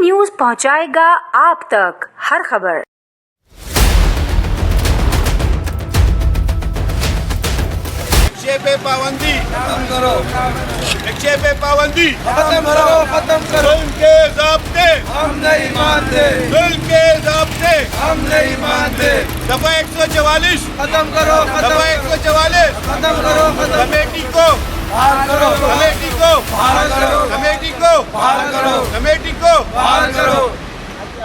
News पहुंचाएगा आप तक हर खबर। नक्शे पे पाबंदी खत्म करो, नक्शे पे पाबंदी खत्म करो। जुल्म के ज़ाब्ते हम नहीं मानते, जुल्म के ज़ाब्ते हम नहीं मानते। दफा 144 खत्म करो, दफा 144 खत्म करो, कमेटी को बाहर करो, कमेटी को बाहर करो, कमेटी को बाहर करो, कमेटी को बाहर करो।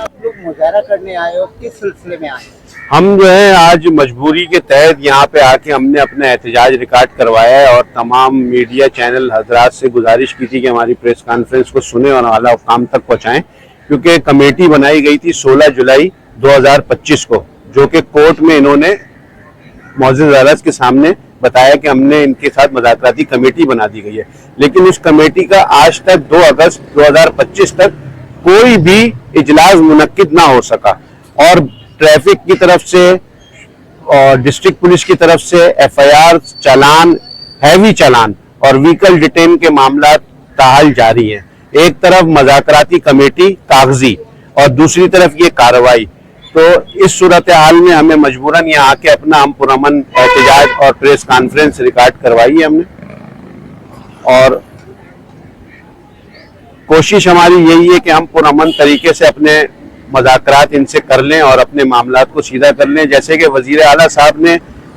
आप लोग मुजाहरा करने आए हो, किस सिलसिले में आए? हम जो है आज मजबूरी के तहत यहाँ पे आके हमने अपना एहतजाज रिकॉर्ड करवाया है और तमाम मीडिया चैनल हजरात से गुजारिश की थी कि हमारी प्रेस कॉन्फ्रेंस को सुने और आला हुकाम तक पहुँचाएं, क्योंकि कमेटी बनाई गई थी 16 जुलाई 2025 को, जो कि कोर्ट में इन्होंने मौजूद अदालत के सामने बताया कि हमने इनके साथ मुज़ाकराती कमेटी बना दी गई है, लेकिन उस कमेटी का आज तक 2 अगस्त 2025 तक कोई भी इजलास मुनक्किद ना हो सका। और ट्रैफिक की तरफ से और डिस्ट्रिक्ट पुलिस की तरफ से FIR, चालान, हैवी चालान और व्हीकल डिटेन के मामला ताहाल जारी हैं। एक तरफ मुज़ाकराती कमेटी कागजी और दूसरी तरफ ये कार्रवाई। तो इस सूरत हाल में हमें मजबूरन यहाँ आके अपना हम पुरअमन एहतजाज और प्रेस कॉन्फ्रेंस रिकॉर्ड करवाई है हमने, और कोशिश हमारी यही है कि हम पुरअमन तरीके से अपने मुज़ाकरात इनसे कर लें और अपने मामलात को सीधा कर लें। जैसे कि वज़ीर आला साहब ने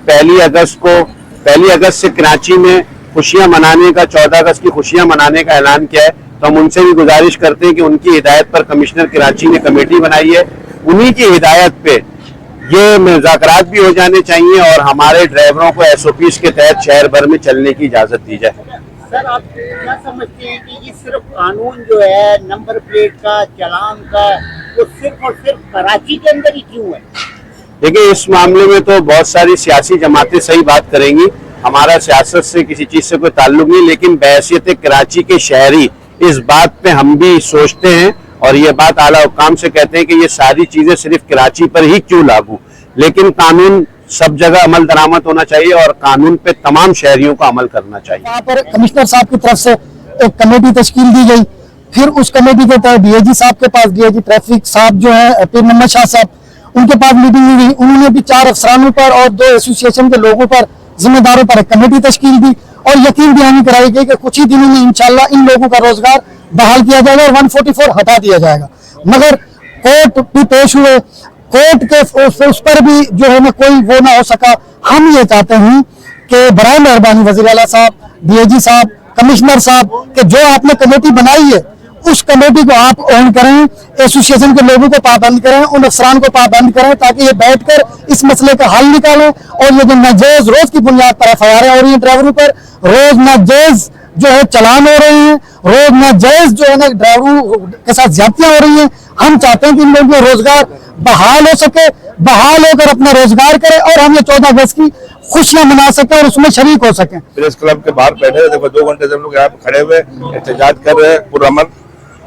1 अगस्त से कराची में खुशियां मनाने का, 14 अगस्त की खुशियां मनाने का ऐलान किया है, तो हम उनसे भी गुजारिश करते हैं कि उनकी हिदायत पर कमिश्नर कराची ने कमेटी बनाई है, उन्हीं की हिदायत पे ये मुज़ाकरात भी हो जाने चाहिए और हमारे ड्राइवरों को SOPs के तहत शहर भर में चलने की इजाज़त दी जाए। सर, आप क्या समझते हैं कि ये सिर्फ कानून जो है नंबर प्लेट का, चालान का, वो सिर्फ और सिर्फ कराची के अंदर ही क्यों है? देखिए, इस मामले में तो बहुत सारी सियासी जमातें सही बात करेंगी, हमारा सियासत से किसी चीज से कोई ताल्लुक नहीं, लेकिन बहैसियत कराची के शहरी इस बात पे हम भी सोचते हैं और ये बात आला हुकाम से कहते हैं कि ये सारी चीजें सिर्फ कराची पर ही क्यों लागू, लेकिन कानून सब जगह अमल दरामद होना चाहिए और कानून पे तमाम शहरियों को अमल करना चाहिए। यहाँ पर कमिश्नर साहब की तरफ से एक कमेटी तश्कील दी गई, फिर उस कमेटी के तहत DIG साहब के पास, DIG ट्रैफिक साहब जो है पीर मोहम्मद शाह साहब, उनके पास मीटिंग हुई। उन्होंने भी 4 अफसरानों पर और 2 एसोसिएशन के लोगों पर, जिम्मेदारों पर एक कमेटी तश्कील दी और यकीन दहानी कराई गई कि कुछ ही दिनों में इंशाल्लाह इन लोगों का रोजगार बहाल किया जाएगा और 144 हटा दिया जाएगा। मगर कोर्ट भी पेश हुए, कोर्ट के उस पर भी जो है ना कोई वो ना हो सका। हम ये चाहते हैं कि बराए मेहरबानी वज़ीर आला साहब, DIG साहब, कमिश्नर साहब कि जो आपने कमेटी बनाई है उस कमेटी को आप ऑन करें, एसोसिएशन के लोगों को पाबंद करें, उन अफसरान को पाबंद करें, ताकि ये बैठकर इस मसले का हल निकालें। और ये जो नाजायज रोज की बुनियाद पर FIR हो रही है ड्राइवरों पर, रोज नाजायज जो है चलान हो रहे हैं, रोज नाजायज जो है ना ड्राइवरों के साथ ज्यादतियां हो रही हैं। हम चाहते हैं कि इन लोगों का रोजगार बहाल हो सके, बहाल होकर अपना रोजगार करें और हम ये 14 अगस्त की खुशियां मना सके और उसमें शरीक हो सके। प्रेस क्लब के बाहर बैठे थे, देखो 2 घंटे से हम लोग यहाँ पे खड़े हुए एहतजाज कर रहे हैं पुरअमन।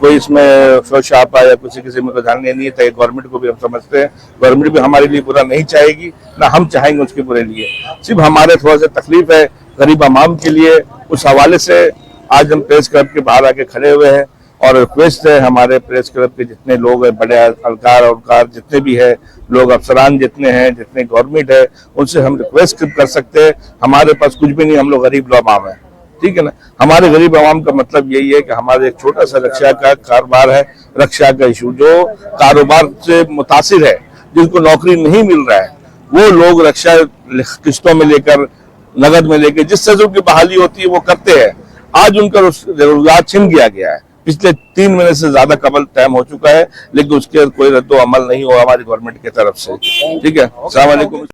कोई इसमें शोशापा या किसी में ध्यान नहीं है। गवर्नमेंट को भी हम समझते हैं, गवर्नमेंट भी हमारे लिए बुरा नहीं चाहेगी, ना हम चाहेंगे उसके बुरे लिए। सिर्फ हमारे थोड़ा सा तकलीफ है गरीब आवाम के लिए, उस हवाले से आज हम प्रेस क्लब के बाहर आके खड़े हुए हैं और रिक्वेस्ट है हमारे प्रेस क्लब के जितने लोग हैं, बड़े अलकार जितने भी है लोग, अफसरान जितने हैं, जितने गवर्नमेंट है, उनसे हम रिक्वेस्ट कर सकते हैं। हमारे पास कुछ भी नहीं, हम लोग गरीब आवाम है, ठीक है ना। हमारे गरीब आवाम का मतलब यही है कि हमारे एक छोटा सा रक्षा का कारोबार है, रक्षा का इशू जो कारोबार से मुतासिर है, जिनको नौकरी नहीं मिल रहा है, वो लोग रक्षा किस्तों में लेकर, नगद में लेकर, जिस से उनकी बहाली होती है वो करते हैं। आज उनका रोजगार छिन गया है, पिछले 3 महीने से ज्यादा कबल टाइम हो चुका है, लेकिन उसके कोई रद्दो अमल नहीं हुआ हमारी गवर्नमेंट की तरफ से, ठीक है। अस्सलाम वालेकुम।